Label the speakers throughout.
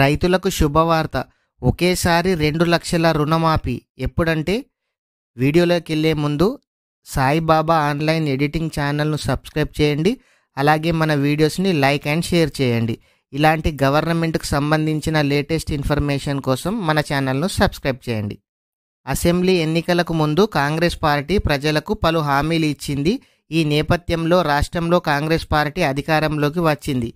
Speaker 1: రైతులకు శుభవార్త. ఒకేసారి 2 లక్షల రుణమాఫీ. ఎప్పుడంటే వీడియోలోకి వెళ్ళే ముందు సాయిబాబా ఆన్లైన్ ఎడిటింగ్ ఛానల్ను సబ్స్క్రైబ్ చేయండి. అలాగే మన వీడియోస్ని లైక్ అండ్ షేర్ చేయండి. ఇలాంటి గవర్నమెంట్కు సంబంధించిన లేటెస్ట్ ఇన్ఫర్మేషన్ కోసం మన ఛానల్ను సబ్స్క్రైబ్ చేయండి. అసెంబ్లీ ఎన్నికలకు ముందు కాంగ్రెస్ పార్టీ ప్రజలకు పలు హామీలు ఇచ్చింది. ఈ నేపథ్యంలో రాష్ట్రంలో కాంగ్రెస్ పార్టీ అధికారంలోకి వచ్చింది.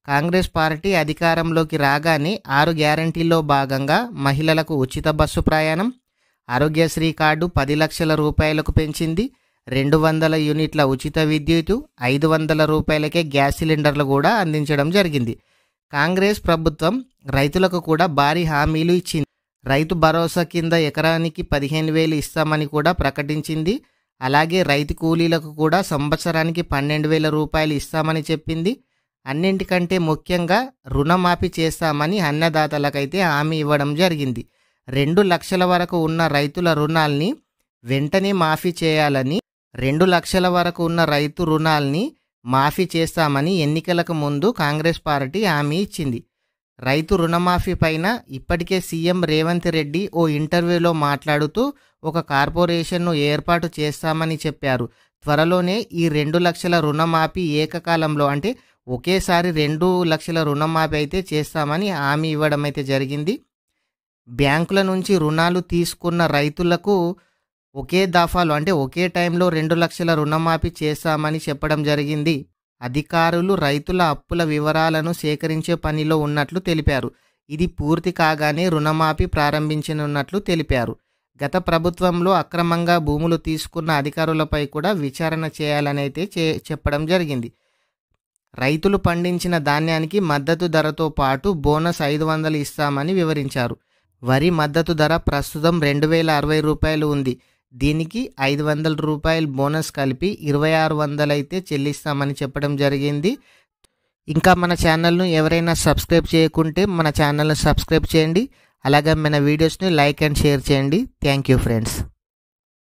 Speaker 1: కాంగ్రెస్ పార్టీ అధికారంలోకి రాగానే 6 గ్యారంటీల్లో భాగంగా మహిళలకు ఉచిత బస్సు ప్రయాణం, ఆరోగ్యశ్రీ కార్డు 10 లక్షల రూపాయలకు పెంచింది, 200 యూనిట్ల ఉచిత విద్యుత్, 500 రూపాయలకే గ్యాస్ సిలిండర్లు కూడా అందించడం జరిగింది. కాంగ్రెస్ ప్రభుత్వం రైతులకు కూడా భారీ హామీలు ఇచ్చింది. రైతు భరోసా కింద ఎకరానికి 15,000 ఇస్తామని కూడా ప్రకటించింది. అలాగే రైతు కూలీలకు కూడా సంవత్సరానికి 12,000 రూపాయలు ఇస్తామని చెప్పింది. అన్నింటికంటే ముఖ్యంగా రుణమాఫీ చేస్తామని అన్నదాతలకైతే హామీ ఇవ్వడం జరిగింది. 2 లక్షల వరకు ఉన్న రైతుల రుణాల్ని వెంటనే మాఫీ చేయాలని, 2 లక్షల వరకు ఉన్న రైతు రుణాల్ని మాఫీ చేస్తామని ఎన్నికలకు ముందు కాంగ్రెస్ పార్టీ హామీ ఇచ్చింది. రైతు రుణమాఫీ పైన ఇప్పటికే సీఎం రేవంత్ రెడ్డి ఓ ఇంటర్వ్యూలో మాట్లాడుతూ ఒక కార్పొరేషన్ను ఏర్పాటు చేస్తామని చెప్పారు. త్వరలోనే ఈ 2 లక్షల రుణమాఫీ ఏకకాలంలో అంటే ఒకేసారి 2 లక్షల రుణమాఫీ అయితే చేస్తామని హామీ ఇవ్వడం అయితే జరిగింది. బ్యాంకుల నుంచి రుణాలు తీసుకున్న రైతులకు ఒకే దఫాలో అంటే ఒకే టైంలో 2 లక్షల రుణమాఫీ చేస్తామని చెప్పడం జరిగింది. అధికారులు రైతుల అప్పుల వివరాలను సేకరించే పనిలో ఉన్నట్లు తెలిపారు. ఇది పూర్తి కాగానే రుణమాఫీ ప్రారంభించనున్నట్లు తెలిపారు. గత ప్రభుత్వంలో అక్రమంగా భూములు తీసుకున్న అధికారులపై కూడా విచారణ చేయాలని అయితే చెప్పడం జరిగింది. రైతులు పండించిన ధాన్యానికి మద్దతు ధరతో పాటు బోనస్ 500 ఇస్తామని వివరించారు. వరి మద్దతు ధర ప్రస్తుతం 2,060 రూపాయలు ఉంది. దీనికి 500 రూపాయలు బోనస్ కలిపి 2,600 అయితే చెల్లిస్తామని చెప్పడం జరిగింది. ఇంకా మన ఛానల్ను ఎవరైనా సబ్స్క్రైబ్ చేయకుంటే మన ఛానల్ను సబ్స్క్రైబ్ చేయండి. అలాగే మన వీడియోస్ని లైక్ అండ్ షేర్ చేయండి. Thank you friends.